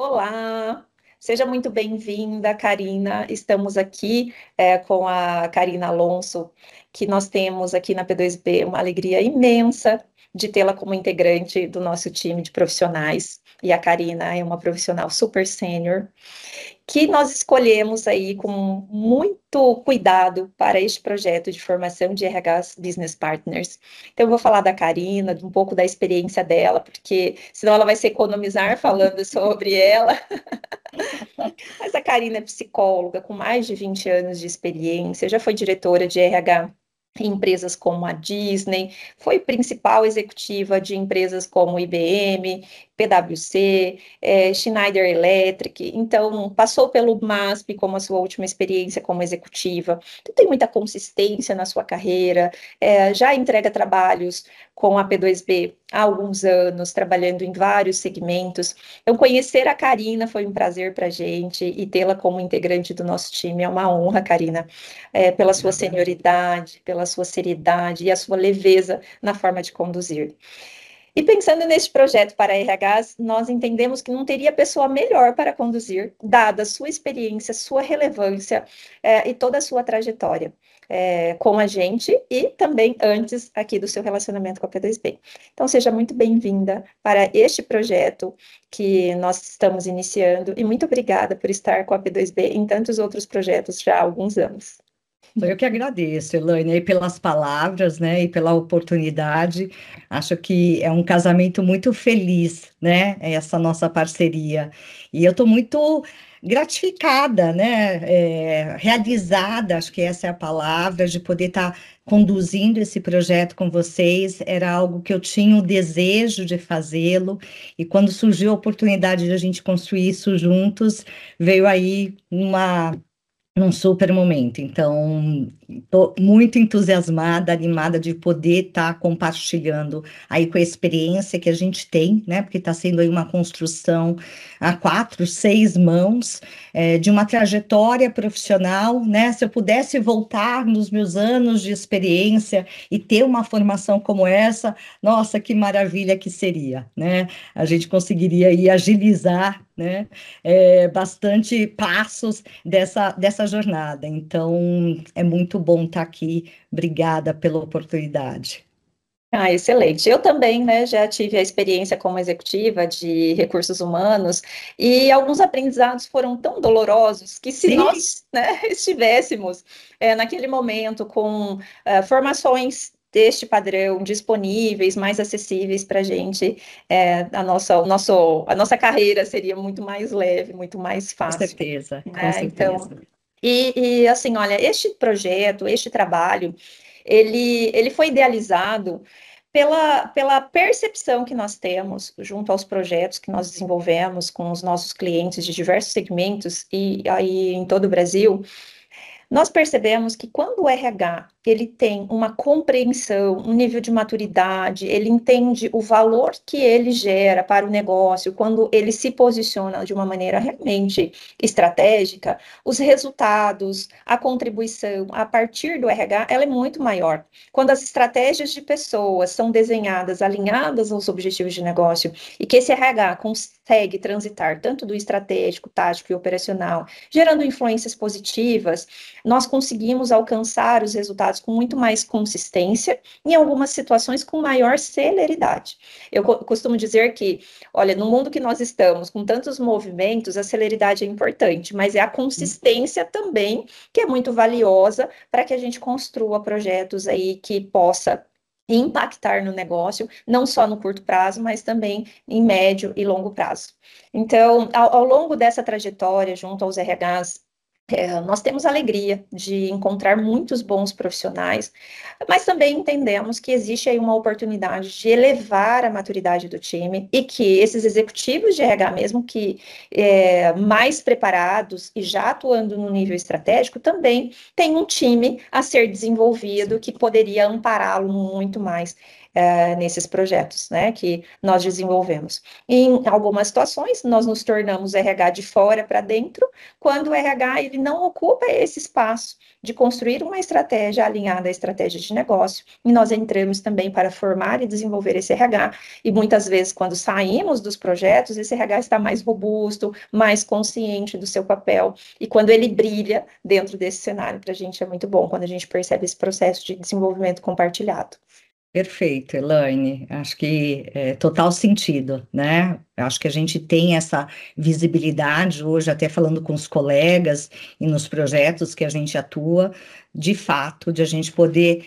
Olá, seja muito bem-vinda, Karina. Estamos aqui com a Karina Alonso, que nós temos aqui na P2B uma alegria imensa de tê-la como integrante do nosso time de profissionais. E a Karina é uma profissional super sênior, que nós escolhemos aí com muito cuidado para este projeto de formação de RH Business Partners. Então, eu vou falar da Karina, de um pouco da experiência dela, porque senão ela vai se economizar falando sobre ela. Mas a Karina é psicóloga com mais de 20 anos de experiência, já foi diretora de RH em empresas como a Disney, foi principal executiva de empresas como IBM, PwC, Schneider Electric, então passou pelo MASP como a sua última experiência como executiva, então, tem muita consistência na sua carreira, já entrega trabalhos com a P2B há alguns anos, trabalhando em vários segmentos. Então, conhecer a Karina foi um prazer para a gente e tê-la como integrante do nosso time é uma honra, Karina, pela sua senioridade, pela sua seriedade e a sua leveza na forma de conduzir. E pensando neste projeto para RHs, nós entendemos que não teria pessoa melhor para conduzir, dada a sua experiência, sua relevância e toda a sua trajetória com a gente e também antes aqui do seu relacionamento com a P2B. Então, seja muito bem-vinda para este projeto que nós estamos iniciando e muito obrigada por estar com a P2B em tantos outros projetos já há alguns anos. Eu que agradeço, Elaine, aí pelas palavras, né, e pela oportunidade. Acho que é um casamento muito feliz, né, essa nossa parceria. E eu estou muito gratificada, né, realizada, acho que essa é a palavra, de poder estar conduzindo esse projeto com vocês. Era algo que eu tinha o desejo de fazê-lo, e quando surgiu a oportunidade de a gente construir isso juntos, veio aí num super momento. Então, estou muito entusiasmada, animada de poder estar compartilhando aí com a experiência que a gente tem, né? Porque está sendo aí uma construção a 4, 6 mãos, de uma trajetória profissional, né? Se eu pudesse voltar nos meus anos de experiência e ter uma formação como essa, nossa, que maravilha que seria, né? A gente conseguiria aí agilizar, né? Bastante passos dessa jornada. Então, é muito bom estar aqui. Obrigada pela oportunidade. Ah, excelente. Eu também, né, já tive a experiência como executiva de recursos humanos e alguns aprendizados foram tão dolorosos que se Sim, nós, né, estivéssemos naquele momento com formações deste padrão disponíveis, mais acessíveis para a gente, a nossa carreira seria muito mais leve, muito mais com fácil, certeza, com né? Então, certeza. assim, olha, este projeto, este trabalho, ele foi idealizado pela percepção que nós temos junto aos projetos que nós desenvolvemos com os nossos clientes de diversos segmentos e aí em todo o Brasil. Nós percebemos que quando o RH ele tem uma compreensão, um nível de maturidade, ele entende o valor que ele gera para o negócio, quando ele se posiciona de uma maneira realmente estratégica, os resultados, a contribuição a partir do RH, ela é muito maior. Quando as estratégias de pessoas são desenhadas, alinhadas aos objetivos de negócio, e que esse RH consegue transitar tanto do estratégico, tático e operacional, gerando influências positivas, nós conseguimos alcançar os resultados com muito mais consistência, em algumas situações com maior celeridade. Eu costumo dizer que, olha, no mundo que nós estamos, com tantos movimentos, a celeridade é importante, mas é a consistência também que é muito valiosa para que a gente construa projetos aí que possa impactar no negócio, não só no curto prazo, mas também em médio e longo prazo. Então, ao longo dessa trajetória, junto aos RHs, nós temos a alegria de encontrar muitos bons profissionais, mas também entendemos que existe aí uma oportunidade de elevar a maturidade do time e que esses executivos de RH, mesmo que mais preparados e já atuando no nível estratégico, também têm um time a ser desenvolvido que poderia ampará-lo muito mais nesses projetos, né, que nós desenvolvemos. Em algumas situações, nós nos tornamos RH de fora para dentro, quando o RH ele não ocupa esse espaço de construir uma estratégia alinhada à estratégia de negócio, e nós entramos também para formar e desenvolver esse RH, e muitas vezes, quando saímos dos projetos, esse RH está mais robusto, mais consciente do seu papel, e quando ele brilha dentro desse cenário, para a gente é muito bom, quando a gente percebe esse processo de desenvolvimento compartilhado. Perfeito, Elaine. Acho que é total sentido, né? Acho que a gente tem essa visibilidade hoje, até falando com os colegas e nos projetos que a gente atua, de fato, de a gente poder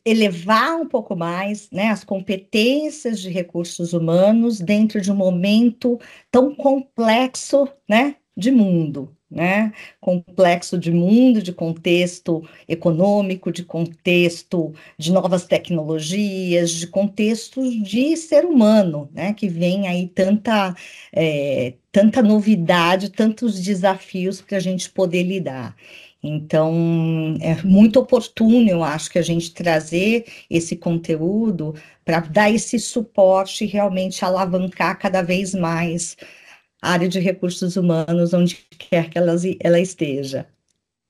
elevar um pouco mais, né, as competências de recursos humanos dentro de um momento tão complexo, né, de mundo, né? Complexo de mundo, de contexto econômico, de contexto de novas tecnologias, de contextos de ser humano, né? Que vem aí tanta novidade, tantos desafios para a gente poder lidar. Então, é muito oportuno, eu acho, que a gente trazer esse conteúdo para dar esse suporte e realmente alavancar cada vez mais a área de recursos humanos, onde quer que ela esteja.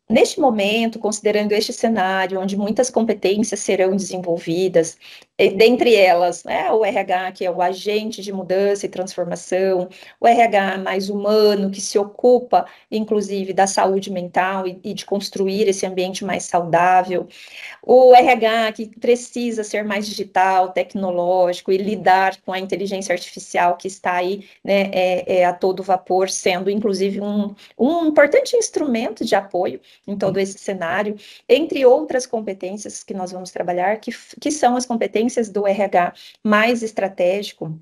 Neste momento, considerando este cenário, onde muitas competências serão desenvolvidas, dentre elas, né, o RH, que é o agente de mudança e transformação, o RH mais humano, que se ocupa, inclusive, da saúde mental e de construir esse ambiente mais saudável, o RH que precisa ser mais digital, tecnológico e lidar com a inteligência artificial que está aí, né, a todo vapor, sendo inclusive um importante instrumento de apoio em todo esse cenário, entre outras competências que nós vamos trabalhar, que são as competências do RH mais estratégico.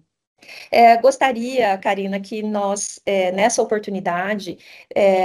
Gostaria, Karina, que nós, nessa oportunidade,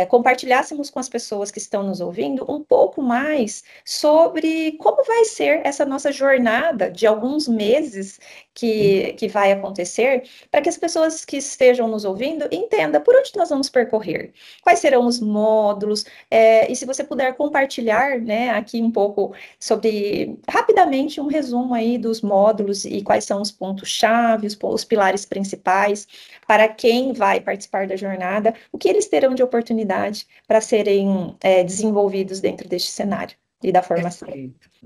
compartilhássemos com as pessoas que estão nos ouvindo um pouco mais sobre como vai ser essa nossa jornada de alguns meses que vai acontecer, para que as pessoas que estejam nos ouvindo entendam por onde nós vamos percorrer, quais serão os módulos, e se você puder compartilhar, né, aqui um pouco sobre, rapidamente, um resumo aí dos módulos e quais são os pontos-chave, os pilares principais, para quem vai participar da jornada, o que eles terão de oportunidade para serem desenvolvidos dentro deste cenário e da formação.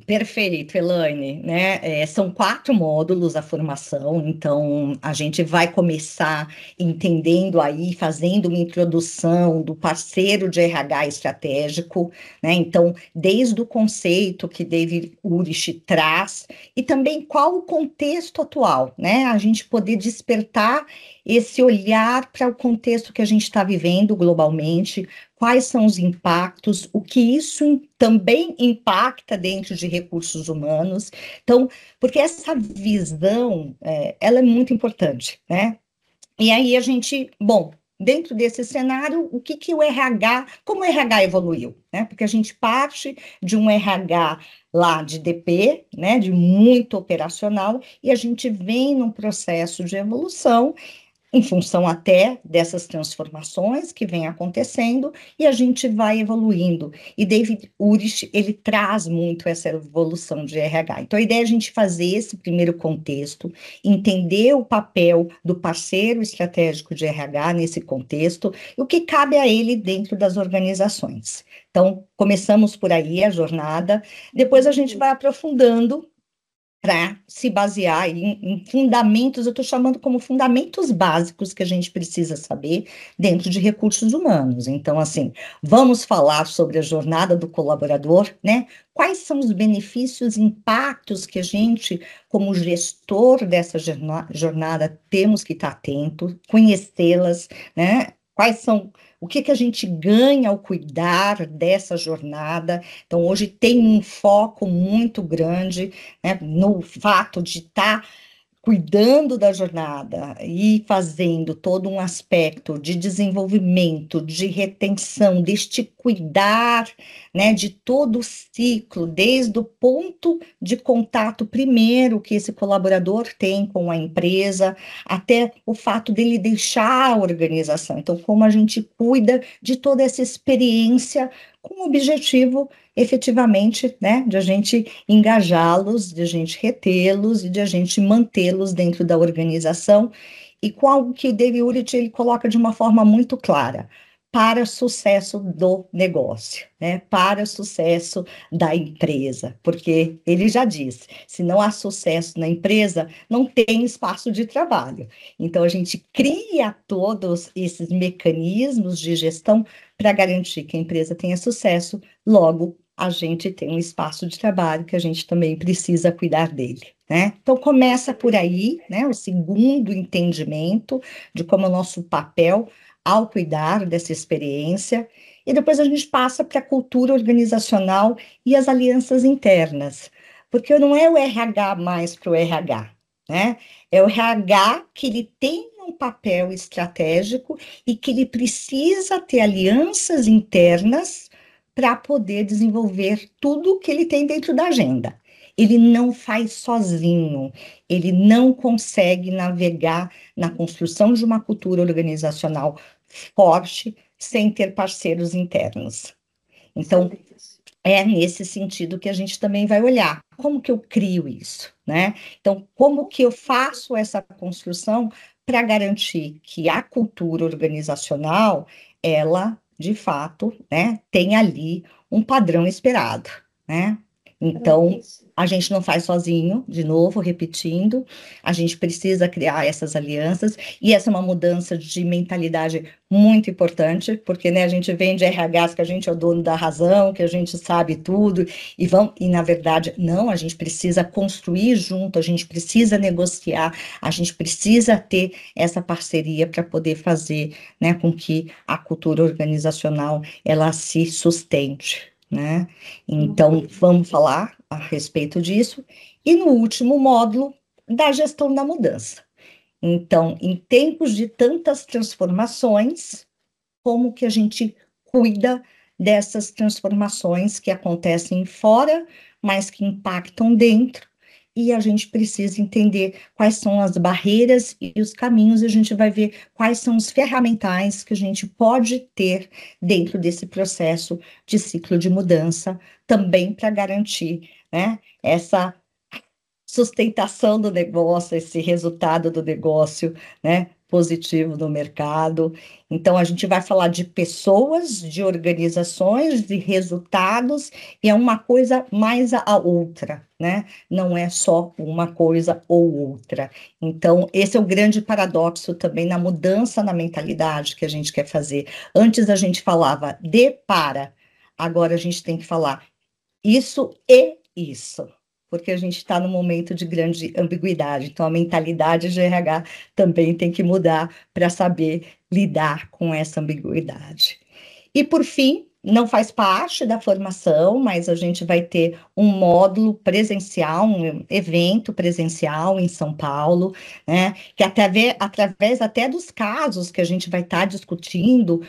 Perfeito, Elaine, né? São 4 módulos a formação, então a gente vai começar entendendo aí, fazendo uma introdução do parceiro de RH estratégico, né? Então, desde o conceito que David Urich traz, e também qual o contexto atual, né? A gente poder despertar esse olhar para o contexto que a gente está vivendo globalmente, quais são os impactos, o que isso também impacta dentro de recursos humanos. Então, porque essa visão, ela é muito importante, né? E aí a gente, bom, dentro desse cenário, o que o RH, como o RH evoluiu, né? Porque a gente parte de um RH lá de DP, né, de muito operacional, e a gente vem num processo de evolução em função até dessas transformações que vem acontecendo, e a gente vai evoluindo. E David Urich, ele traz muito essa evolução de RH. Então, a ideia é a gente fazer esse primeiro contexto, entender o papel do parceiro estratégico de RH nesse contexto, e o que cabe a ele dentro das organizações. Então, começamos por aí a jornada, depois a gente vai aprofundando para se basear em fundamentos, eu estou chamando como fundamentos básicos que a gente precisa saber dentro de recursos humanos. Então, assim, vamos falar sobre a jornada do colaborador, né? Quais são os benefícios, impactos que a gente, como gestor dessa jornada, temos que estar atento, conhecê-las, né? Quais são, o que a gente ganha ao cuidar dessa jornada? Então, hoje tem um foco muito grande, né, no fato de estar cuidando da jornada e fazendo todo um aspecto de desenvolvimento, de retenção, deste cuidar, né, de todo o ciclo, desde o ponto de contato primeiro que esse colaborador tem com a empresa, até o fato dele deixar a organização. Então, como a gente cuida de toda essa experiência com o objetivo, efetivamente, né, de a gente engajá-los, de a gente retê-los e de a gente mantê-los dentro da organização, e com algo que Dave Ulrich ele coloca de uma forma muito clara, para sucesso do negócio, né, para sucesso da empresa, porque ele já disse, se não há sucesso na empresa, não tem espaço de trabalho. Então, a gente cria todos esses mecanismos de gestão para garantir que a empresa tenha sucesso, logo, a gente tem um espaço de trabalho que a gente também precisa cuidar dele, né? Então, começa por aí, né, o segundo entendimento de como é o nosso papel ao cuidar dessa experiência, e depois a gente passa para a cultura organizacional e as alianças internas, porque não é o RH mais para o RH, né? É o RH que ele tem um papel estratégico e que ele precisa ter alianças internas para poder desenvolver tudo que ele tem dentro da agenda. Ele não faz sozinho, ele não consegue navegar na construção de uma cultura organizacional forte sem ter parceiros internos. Então, é nesse sentido que a gente também vai olhar como que eu crio isso, né? Então, como que eu faço essa construção para garantir que a cultura organizacional, ela, de fato, né, tem ali um padrão esperado, né? Então, Isso. a gente não faz sozinho, de novo, repetindo, a gente precisa criar essas alianças, e essa é uma mudança de mentalidade muito importante, porque, né, a gente vem de RHs que a gente é o dono da razão, que a gente sabe tudo, e na verdade, não, a gente precisa construir junto, a gente precisa negociar, a gente precisa ter essa parceria para poder fazer, né, com que a cultura organizacional, ela se sustente, né? Então, vamos falar a respeito disso. E no último módulo, da gestão da mudança. Então, em tempos de tantas transformações, como que a gente cuida dessas transformações que acontecem fora, mas que impactam dentro, e a gente precisa entender quais são as barreiras e os caminhos, e a gente vai ver quais são os ferramentais que a gente pode ter dentro desse processo de ciclo de mudança, também para garantir, né, essa sustentação do negócio, esse resultado do negócio, né, positivo no mercado. Então, a gente vai falar de pessoas, de organizações, de resultados, e é uma coisa mais a outra, né? Não é só uma coisa ou outra. Então, esse é o grande paradoxo também na mudança na mentalidade que a gente quer fazer. Antes a gente falava de para, agora a gente tem que falar isso e isso, porque a gente está num momento de grande ambiguidade. Então, a mentalidade de RH também tem que mudar para saber lidar com essa ambiguidade. E, por fim, não faz parte da formação, mas a gente vai ter um módulo presencial, um evento presencial em São Paulo, né? Que através até dos casos que a gente vai estar discutindo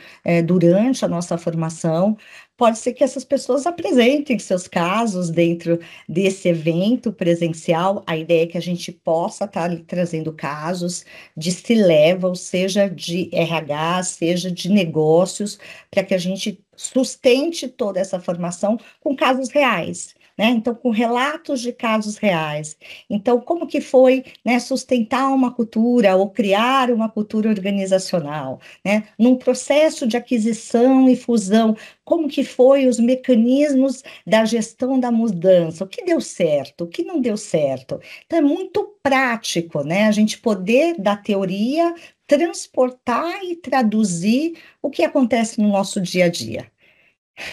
durante a nossa formação, pode ser que essas pessoas apresentem seus casos dentro desse evento presencial. A ideia é que a gente possa estar trazendo casos de C-level, seja de RH, seja de negócios, para que a gente sustente toda essa formação com casos reais, né? Então, com relatos de casos reais. Então, como que foi, né, sustentar uma cultura ou criar uma cultura organizacional, né? Num processo de aquisição e fusão, como que foi os mecanismos da gestão da mudança, o que deu certo, o que não deu certo. Então, é muito prático, né? A gente poder, da teoria, transportar e traduzir o que acontece no nosso dia a dia.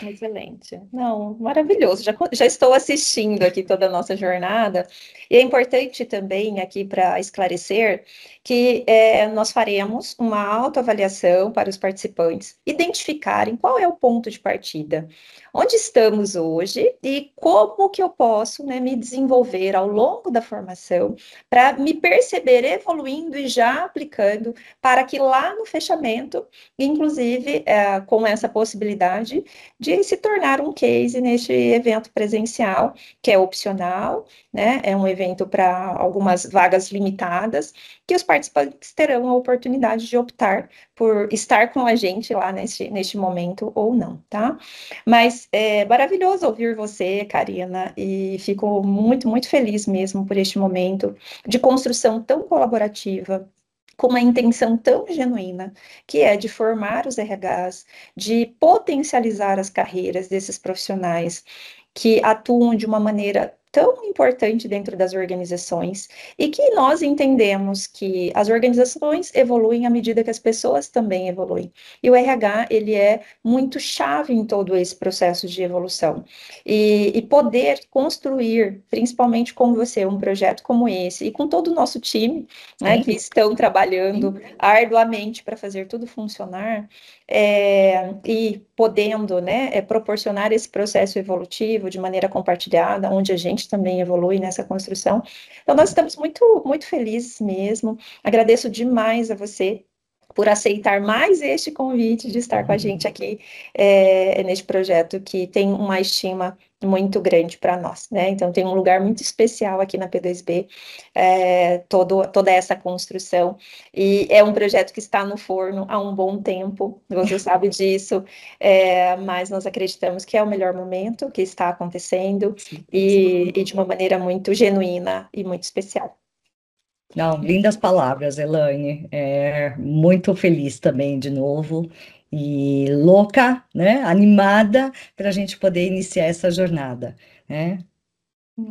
Excelente. Não, maravilhoso. Já estou assistindo aqui toda a nossa jornada. E é importante também aqui para esclarecer que nós faremos uma autoavaliação para os participantes identificarem qual é o ponto de partida, onde estamos hoje e como que eu posso, né, me desenvolver ao longo da formação para me perceber evoluindo e já aplicando para que lá no fechamento, inclusive com essa possibilidade de se tornar um case neste evento presencial, que é opcional, né? É um evento para algumas vagas limitadas, que os participantes terão a oportunidade de optar por estar com a gente lá neste momento ou não, tá? Mas é maravilhoso ouvir você, Karina, e fico muito, muito feliz mesmo por este momento de construção tão colaborativa, com uma intenção tão genuína, que é de formar os RHs, de potencializar as carreiras desses profissionais que atuam de uma maneira tão importante dentro das organizações e que nós entendemos que as organizações evoluem à medida que as pessoas também evoluem. E o RH, ele é muito chave em todo esse processo de evolução. E poder construir, principalmente com você, um projeto como esse, e com todo o nosso time, né, que estão trabalhando arduamente para fazer tudo funcionar, e podendo, né, proporcionar esse processo evolutivo de maneira compartilhada, onde a gente também evolui nessa construção. Então, nós estamos muito, muito felizes mesmo. Agradeço demais a você por aceitar mais este convite de estar com a gente aqui neste projeto que tem uma estima muito grande para nós, né? Então tem um lugar muito especial aqui na P2B, toda essa construção, e é um projeto que está no forno há um bom tempo, você sabe disso, mas nós acreditamos que é o melhor momento que está acontecendo e de uma maneira muito genuína e muito especial. Não, lindas palavras, Elaine. Muito feliz também de novo e louca, né? Animada para a gente poder iniciar essa jornada, né?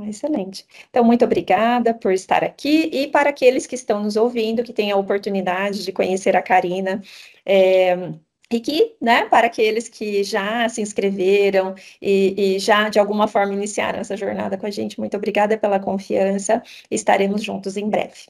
Excelente. Então, muito obrigada por estar aqui e para aqueles que estão nos ouvindo, que têm a oportunidade de conhecer a Karina, e que, né, para aqueles que já se inscreveram e já de alguma forma iniciaram essa jornada com a gente, muito obrigada pela confiança. Estaremos juntos em breve.